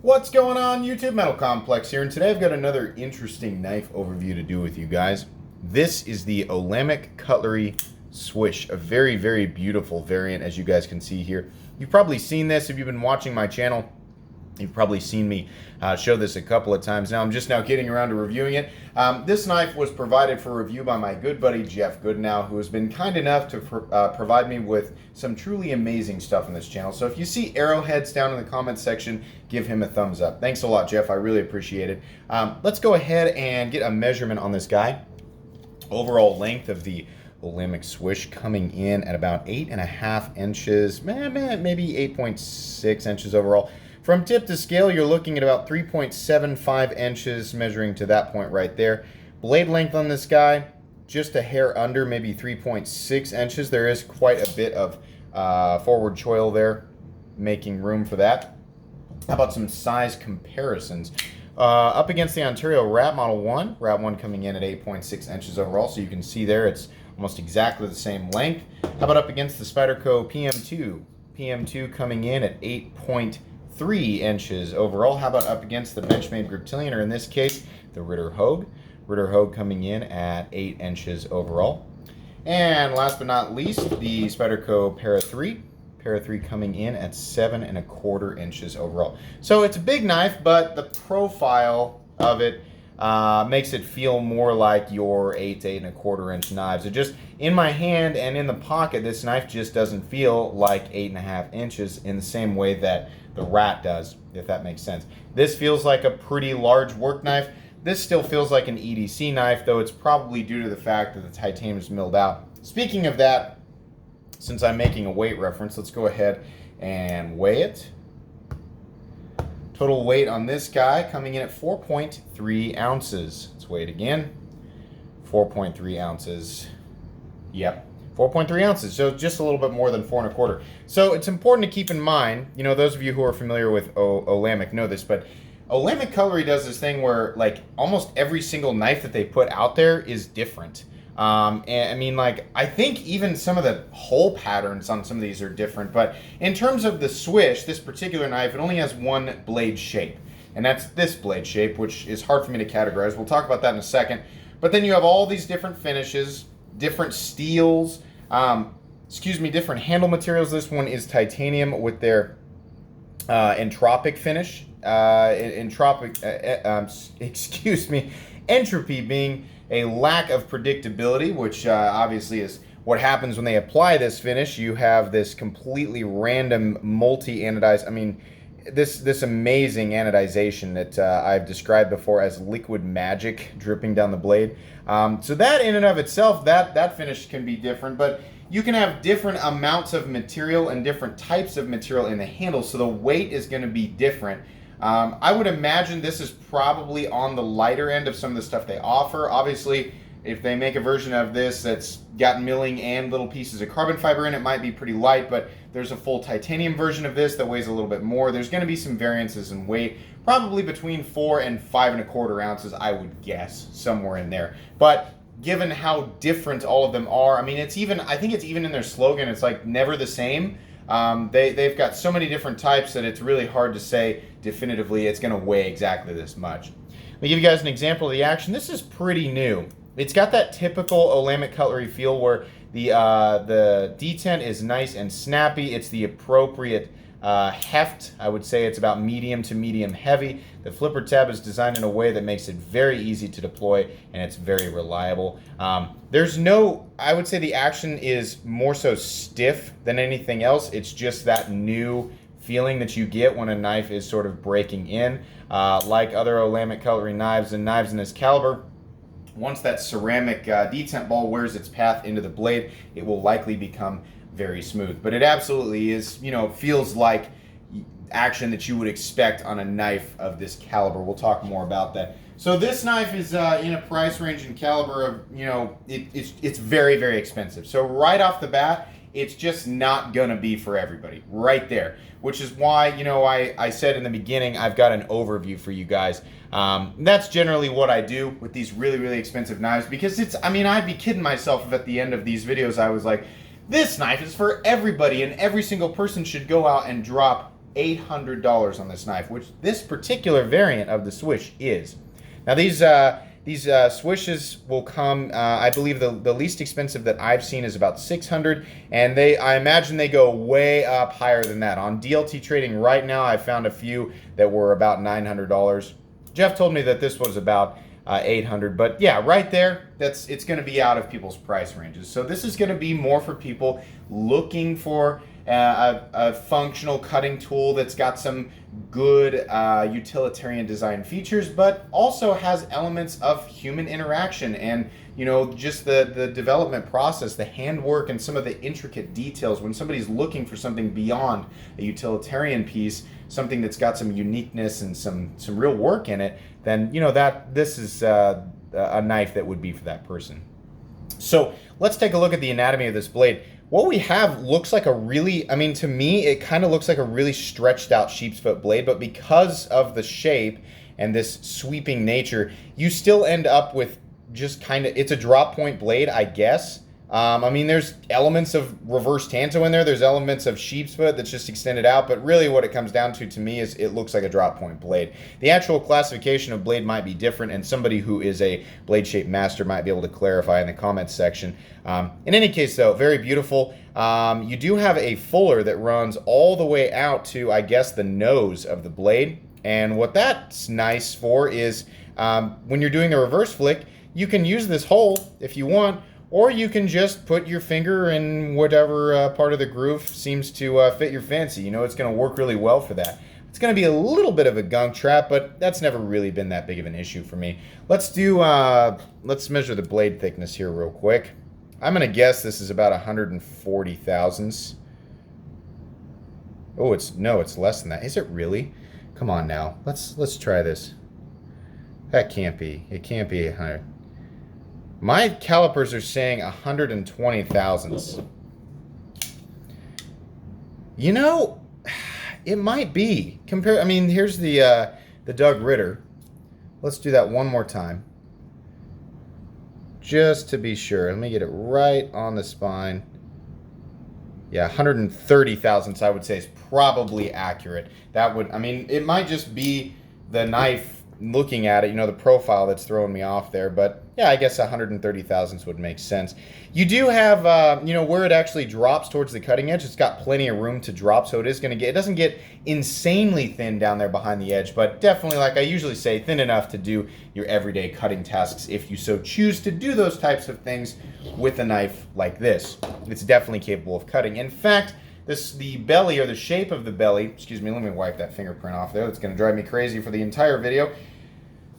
What's going on, YouTube? Metal Complex here, and today I've got another interesting knife overview to do with you guys. This is the Olamic Cutlery Swish, a very, very beautiful variant, as you guys can see here. You've probably seen this if you've been watching my channel. You've probably seen me show this a couple of times now. I'm just now getting around to reviewing it. This knife was provided for review by my good buddy Jeff Goodnow, who has been kind enough to provide me with some truly amazing stuff on this channel. So if you see arrowheads down in the comments section, give him a thumbs up. Thanks a lot, Jeff. I really appreciate it. Let's go ahead and get a measurement on this guy. Overall length of the Olamic Swish coming in at about 8.5 inches, maybe 8.6 inches overall. From tip to scale, you're looking at about 3.75 inches, measuring to that point right there. Blade length on this guy, just a hair under, maybe 3.6 inches. There is quite a bit of forward choil there, making room for that. How about some size comparisons? Up against the Ontario Rat Model 1, Rat 1 coming in at 8.6 inches overall, so you can see there it's almost exactly the same length. How about up against the Spyderco PM2? PM2 coming in at 8.3 inches overall. How about up against the Benchmade Griptilian, or in this case, the Ritter Hogue? Ritter Hogue coming in at 8 inches overall. And last but not least, the Spyderco Para 3. Para 3 coming in at 7.25 inches overall. So it's a big knife, but the profile of it makes it feel more like your 8 to 8.25 inch knives. It just, in my hand and in the pocket, this knife just doesn't feel like 8.5 inches in the same way that the Rat does, if that makes sense. This feels like a pretty large work knife. This still feels like an EDC knife, though it's probably due to the fact that the titanium is milled out. Speaking of that, since I'm making a weight reference, let's go ahead and weigh it. Total weight on this guy coming in at 4.3 ounces. Let's weigh it again. 4.3 ounces. Yep, 4.3 ounces. So just a little bit more than 4.25. So it's important to keep in mind, you know, those of you who are familiar with Olamic know this, but Olamic Cutlery does this thing where, like, almost every single knife that they put out there is different. And I mean, like, I think even some of the hole patterns on some of these are different, but in terms of the Swish, this particular knife, it only has one blade shape, and that's this blade shape, which is hard for me to categorize. We'll talk about that in a second. But then you have all these different finishes, different steels, different handle materials. This one is titanium with their entropic finish. Entropy being a lack of predictability, which obviously is what happens when they apply this finish. You have this completely random multi-anodized, I mean, this amazing anodization that I've described before as liquid magic dripping down the blade. So that in and of itself, that finish can be different, but you can have different amounts of material and different types of material in the handle, so the weight is going to be different. I would imagine this is probably on the lighter end of some of the stuff they offer. Obviously, if they make a version of this that's got milling and little pieces of carbon fiber in it, might be pretty light, but there's a full titanium version of this that weighs a little bit more. There's going to be some variances in weight, probably between 4 and 5.25 ounces, I would guess, somewhere in there. But given how different all of them are, I mean, it's even, I think it's even in their slogan, it's like never the same. They've got so many different types that it's really hard to say definitively it's going to weigh exactly this much. Let me give you guys an example of the action. This is pretty new. It's got that typical Olamic Cutlery feel where the detent is nice and snappy. It's the appropriate heft. I would say it's about medium to medium heavy. The flipper tab is designed in a way that makes it very easy to deploy, and it's very reliable. There's no, I would say the action is more so stiff than anything else. It's just that new feeling that you get when a knife is sort of breaking in. Like other Olamic Cutlery knives and knives in this caliber, once that ceramic detent ball wears its path into the blade, it will likely become very smooth. But it absolutely is, you know, feels like action that you would expect on a knife of this caliber. We'll talk more about that. So this knife is in a price range and caliber of, you know, it's very, very expensive. So right off the bat, it's just not gonna be for everybody right there, which is why, you know, I said in the beginning, I've got an overview for you guys. That's generally what I do with these really, really expensive knives, because it's, I mean, I'd be kidding myself if at the end of these videos I was like, this knife is for everybody and every single person should go out and drop $800 on this knife, which this particular variant of the Swish is. Now these Swishes will come, I believe the least expensive that I've seen is about $600, and I imagine they go way up higher than that. On DLT Trading right now, I found a few that were about $900. Jeff told me that this was about $800, but yeah, right there, it's going to be out of people's price ranges. So this is going to be more for people looking for a functional cutting tool that's got some good utilitarian design features, but also has elements of human interaction and, you know, just the development process, the handwork, and some of the intricate details. When somebody's looking for something beyond a utilitarian piece, something that's got some uniqueness and some real work in it, then, you know, that this is a knife that would be for that person. So let's take a look at the anatomy of this blade. What we have looks like a really, I mean, to me, it kind of looks like a really stretched out sheep's foot blade, but because of the shape and this sweeping nature, you still end up with just kind of, it's a drop point blade, I guess. I mean, there's elements of reverse tanto in there. There's elements of sheep's foot that's just extended out, but really what it comes down to me is it looks like a drop point blade. The actual classification of blade might be different, and somebody who is a blade shape master might be able to clarify in the comments section. In any case, though, very beautiful. You do have a fuller that runs all the way out to, I guess, the nose of the blade. And what that's nice for is when you're doing the reverse flick, you can use this hole if you want, or you can just put your finger in whatever part of the groove seems to fit your fancy. You know, it's going to work really well for that. It's going to be a little bit of a gunk trap, but that's never really been that big of an issue for me. Let's measure the blade thickness here real quick. I'm going to guess this is about 140 thousandths. Oh, it's less than that. Is it really? Come on now. Let's try this. That can't be. It can't be 100. My calipers are saying 120 thousandths. You know, it might be. I mean, here's the Doug Ritter. Let's do that one more time, just to be sure. Let me get it right on the spine. Yeah, 130 thousandths I would say is probably accurate. That would, I mean, it might just be the knife looking at it, you know, the profile that's throwing me off there, but yeah, I guess 130 thousandths would make sense. You do have, you know, where it actually drops towards the cutting edge, it's got plenty of room to drop, so it doesn't get insanely thin down there behind the edge, but definitely, like I usually say, thin enough to do your everyday cutting tasks if you so choose to do those types of things with a knife like this. It's definitely capable of cutting. In fact, the belly, or the shape of the belly, excuse me, let me wipe that fingerprint off there. That's going to drive me crazy for the entire video.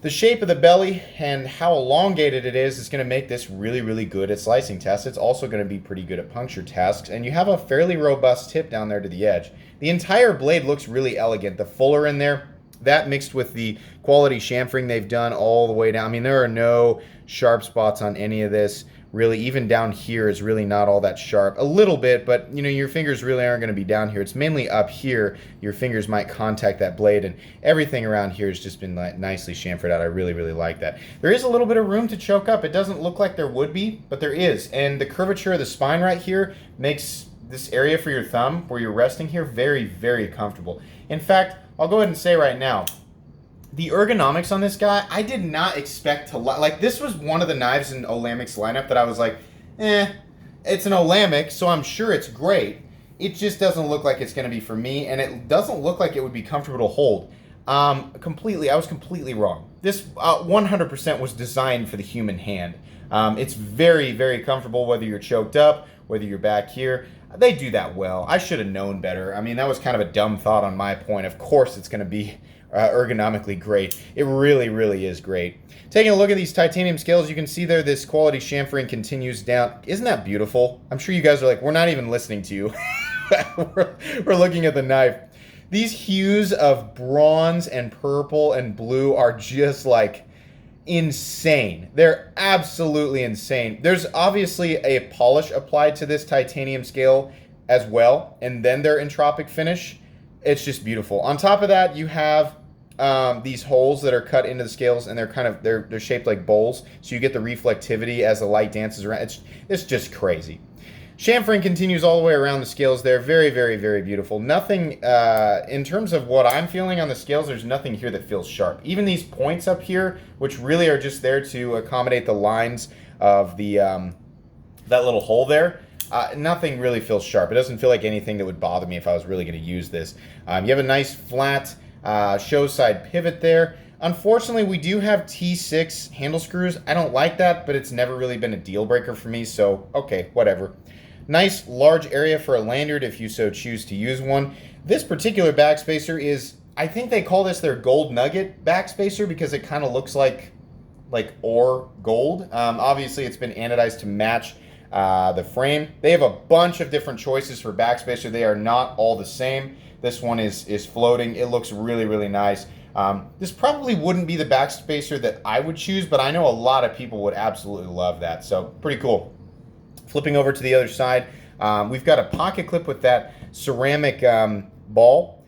The shape of the belly and how elongated it is going to make this really, really good at slicing tests. It's also going to be pretty good at puncture tasks, and you have a fairly robust tip down there to the edge. The entire blade looks really elegant. The fuller in there, that mixed with the quality chamfering they've done all the way down. I mean, there are no sharp spots on any of this. Really, even down here is really not all that sharp. A little bit, but you know, your fingers really aren't going to be down here. It's mainly up here. Your fingers might contact that blade, and everything around here has just been nicely chamfered out. I really, really like that. There is a little bit of room to choke up. It doesn't look like there would be, but there is. And the curvature of the spine right here makes this area for your thumb, where you're resting here, very, very comfortable. In fact, I'll go ahead and say right now, the ergonomics on this guy, I did not expect to like. This was one of the knives in Olamic's lineup that I was like, it's an Olamic, so I'm sure it's great. It just doesn't look like it's going to be for me, and it doesn't look like it would be comfortable to hold. I was completely wrong. This 100% was designed for the human hand. It's very, very comfortable, whether you're choked up, whether you're back here. They do that well. I should have known better. I mean, that was kind of a dumb thought on my point. Of course it's going to be ergonomically great. It really, really is great. Taking a look at these titanium scales, you can see there this quality chamfering continues down. Isn't that beautiful? I'm sure you guys are like, we're not even listening to you. we're looking at the knife. These hues of bronze and purple and blue are just like insane. They're absolutely insane. There's obviously a polish applied to this titanium scale as well, and then their entropic finish. It's just beautiful. On top of that, you have these holes that are cut into the scales, and they're shaped like bowls, so you get the reflectivity as the light dances around. It's just crazy. Chamfering continues all the way around the scales there. Very, very, very beautiful. Nothing, in terms of what I'm feeling on the scales, there's nothing here that feels sharp. Even these points up here, which really are just there to accommodate the lines of the that little hole there, nothing really feels sharp. It doesn't feel like anything that would bother me if I was really going to use this. You have a nice flat show side pivot there. Unfortunately, we do have T6 handle screws. I don't like that, but it's never really been a deal breaker for me, so okay, whatever. Nice large area for a lanyard if you so choose to use one. This particular backspacer is, I think they call this their gold nugget backspacer because it kind of looks like ore gold. Obviously, it's been anodized to match the frame. They have a bunch of different choices for backspacer. They are not all the same. This one is floating. It looks really, really nice. This probably wouldn't be the backspacer that I would choose, but I know a lot of people would absolutely love that. So pretty cool. Flipping over to the other side, we've got a pocket clip with that ceramic ball.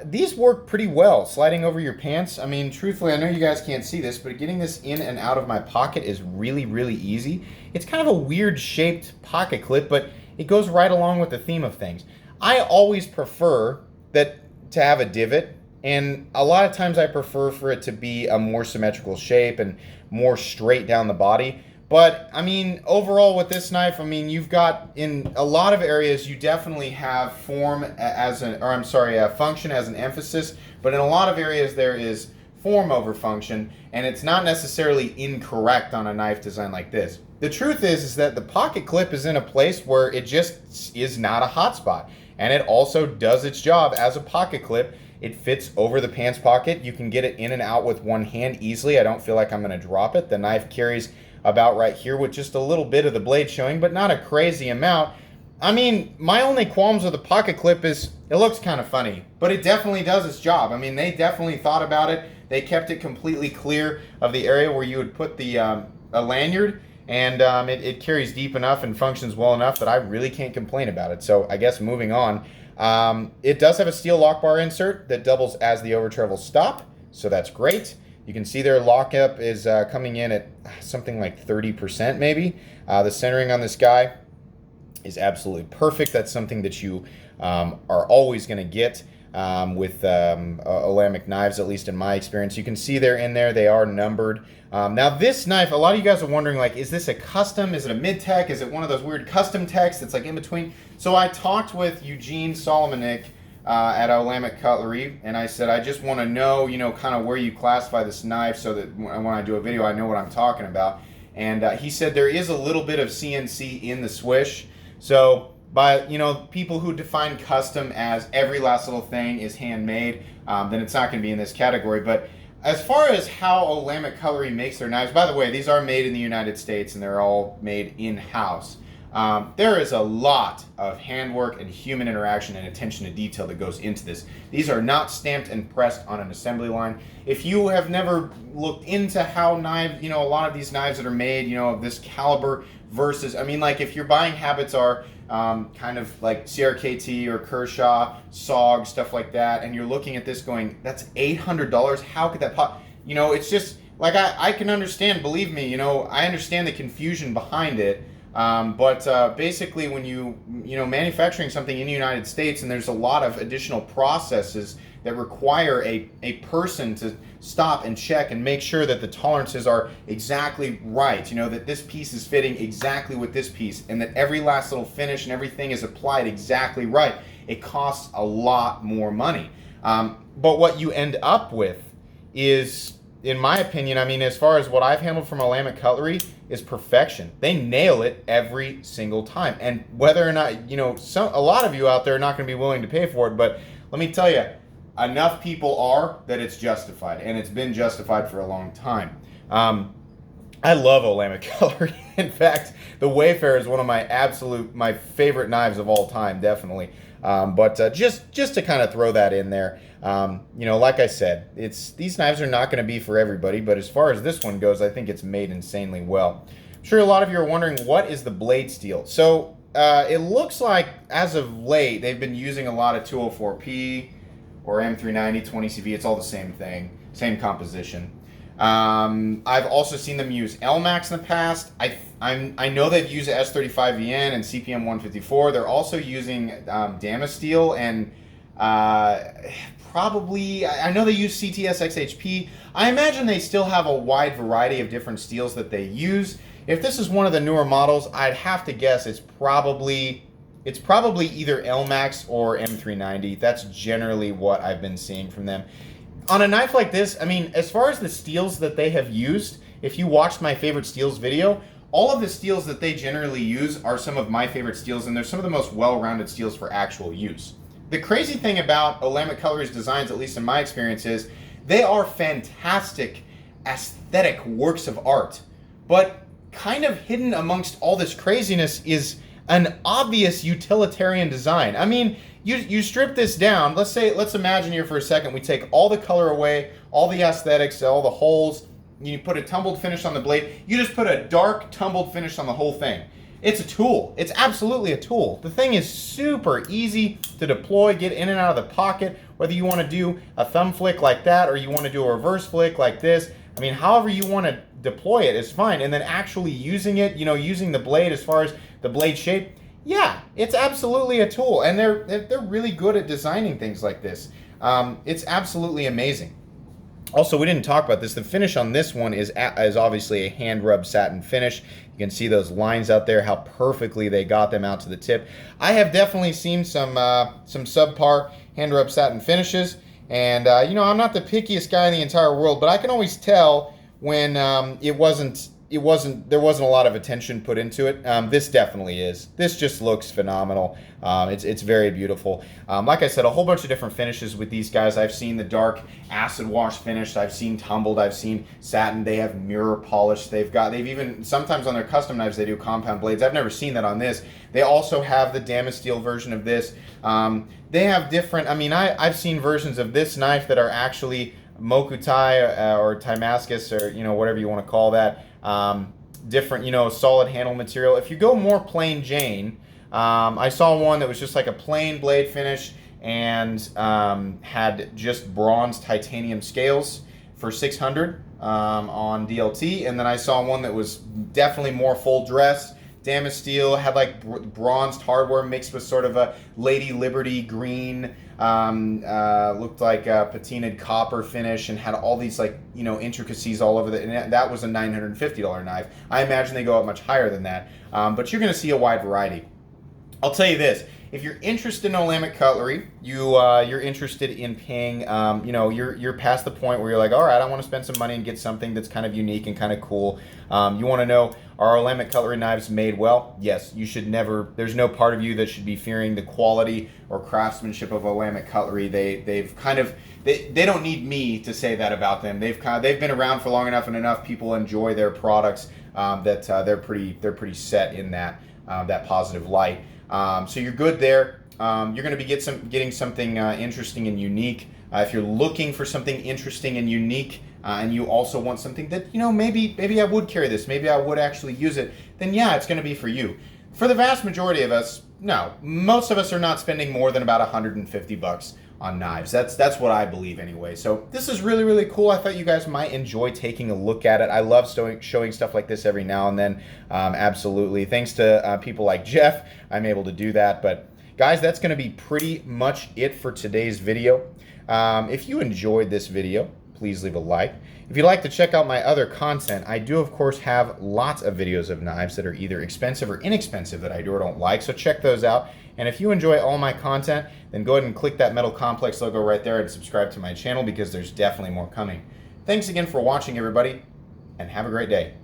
These work pretty well, sliding over your pants. I mean, truthfully, I know you guys can't see this, but getting this in and out of my pocket is really, really easy. It's kind of a weird shaped pocket clip, but it goes right along with the theme of things. I always prefer that to have a divot, and a lot of times I prefer for it to be a more symmetrical shape and more straight down the body. But I mean, overall with this knife, I mean, you've got in a lot of areas, you definitely have function as an emphasis, but in a lot of areas there is form over function, and it's not necessarily incorrect on a knife design like this. The truth is that the pocket clip is in a place where it just is not a hot spot, and it also does its job as a pocket clip. It fits over the pants pocket. You can get it in and out with one hand easily. I don't feel like I'm going to drop it. The knife carries about right here with just a little bit of the blade showing, but not a crazy amount. I mean, my only qualms with the pocket clip is it looks kind of funny, but it definitely does its job. I mean, they definitely thought about it. They kept it completely clear of the area where you would put the a lanyard, and it carries deep enough and functions well enough that I really can't complain about it. So I guess moving on, it does have a steel lock bar insert that doubles as the over travel stop, so that's great. You can see their lockup is coming in at something like 30% maybe. The centering on this guy is absolutely perfect. That's something that you are always going to get with Olamic knives, at least in my experience. You can see they're in there. They are numbered. Now this knife, a lot of you guys are wondering, like, is this a custom? Is it a mid-tech? Is it one of those weird custom techs that's like in between? So I talked with Eugene Solomonic at Olamic Cutlery, and I said, I just want to know, kind of where you classify this knife so that when I do a video, I know what I'm talking about. And he said there is a little bit of CNC in the Swish. So by, people who define custom as every last little thing is handmade, then it's not going to be in this category. But as far as how Olamic Cutlery makes their knives, by the way, these are made in the United States and they're all made in-house. There is a lot of handwork and human interaction and attention to detail that goes into this. These are not stamped and pressed on an assembly line. If you have never looked into how knives, a lot of these knives that are made, of this caliber versus, I mean, like if your buying habits are kind of like CRKT or Kershaw, SOG, stuff like that, and you're looking at this going, that's $800, how could that pop? It's just, like I can understand, believe me, I understand the confusion behind it. But basically when you manufacturing something in the United States, and there's a lot of additional processes that require a person to stop and check and make sure that the tolerances are exactly right, that this piece is fitting exactly with this piece, and that every last little finish and everything is applied exactly right. It costs a lot more money. But what you end up with is, in my opinion, I mean, as far as what I've handled from Olamic Cutlery, is perfection. They nail it every single time. And whether or not, a lot of you out there are not going to be willing to pay for it, but let me tell you, enough people are that it's justified, and it's been justified for a long time. I love Olamic Cutlery. In fact, the Wayfarer is one of my favorite knives of all time, definitely. But just to kind of throw that in there, like I said, these knives are not going to be for everybody, but as far as this one goes, I think it's made insanely well. I'm sure a lot of you are wondering, what is the blade steel? So it looks like, as of late, they've been using a lot of 204P or M390, 20CV. It's all the same thing, same composition. I've also seen them use LMAX in the past. I know they've used S35VN and CPM 154. They're also using Damasteel and probably, I know they use CTS XHP. I imagine they still have a wide variety of different steels that they use. If this is one of the newer models, I'd have to guess it's probably either LMAX or M390. That's generally what I've been seeing from them. On a knife like this, I mean, as far as the steels that they have used, if you watched my favorite steels video, all of the steels that they generally use are some of my favorite steels, and they're some of the most well-rounded steels for actual use. The crazy thing about Olamic Cutlery's designs, at least in my experience, is they are fantastic aesthetic works of art, but kind of hidden amongst all this craziness is an obvious utilitarian design. I mean, you strip this down. Let's imagine here for a second we take all the color away, all the aesthetics, all the holes. You put a tumbled finish on the blade. You just put a dark tumbled finish on the whole thing. It's a tool. It's absolutely a tool. The thing is super easy to deploy, get in and out of the pocket, whether you want to do a thumb flick like that or you want to do a reverse flick like this. I mean, however you want to deploy it is fine. And then actually using it, using the blade as far as the blade shape, yeah, it's absolutely a tool. And they're really good at designing things like this. It's absolutely amazing. Also, we didn't talk about this. The finish on this one is obviously a hand rub satin finish. You can see those lines out there, how perfectly they got them out to the tip. I have definitely seen some subpar hand rub satin finishes, and I'm not the pickiest guy in the entire world, but I can always tell when there wasn't a lot of attention put into it. This definitely is. This just looks phenomenal. It's very beautiful. Like I said, a whole bunch of different finishes with these guys. I've seen the dark acid wash finish. I've seen tumbled. I've seen satin. They have mirror polish. They've even, sometimes on their custom knives, they do compound blades. I've never seen that on this. They also have the Damasteel version of this. They have different, I've seen versions of this knife that are actually Mokutai or Timascus or, whatever you want to call that. Different, solid handle material. If you go more plain Jane, I saw one that was just like a plain blade finish and had just bronze titanium scales for 600 on DLT, and then I saw one that was definitely more full dress. Damasteel had like bronzed hardware mixed with sort of a Lady Liberty green, looked like a patinaed copper finish, and had all these intricacies all over and that was a $950 knife. I imagine they go up much higher than that, but you're going to see a wide variety. I'll tell you this. If you're interested in Olamic Cutlery, you're interested in paying, you're past the point where you're like, all right, I want to spend some money and get something that's kind of unique and kind of cool. You want to know, are Olamic Cutlery knives made well? Yes, you should never, there's no part of you that should be fearing the quality or craftsmanship of Olamic Cutlery. They don't need me to say that about them. They've been around for long enough and enough people enjoy their products that they're pretty set in that positive light. So you're good there. You're going to be getting something interesting and unique. If you're looking for something interesting and unique, and you also want something that, maybe I would carry this, maybe I would actually use it, then yeah, it's going to be for you. For the vast majority of us, no. Most of us are not spending more than about $150 on knives. That's what I believe anyway. So this is really, really cool. I thought you guys might enjoy taking a look at it. I love showing stuff like this every now and then. Absolutely. Thanks to people like Jeff, I'm able to do that. But guys, that's going to be pretty much it for today's video. If you enjoyed this video, please leave a like. If you'd like to check out my other content, I do of course have lots of videos of knives that are either expensive or inexpensive that I do or don't like, so check those out. And if you enjoy all my content, then go ahead and click that Metal Complex logo right there and subscribe to my channel, because there's definitely more coming. Thanks again for watching, everybody, and have a great day.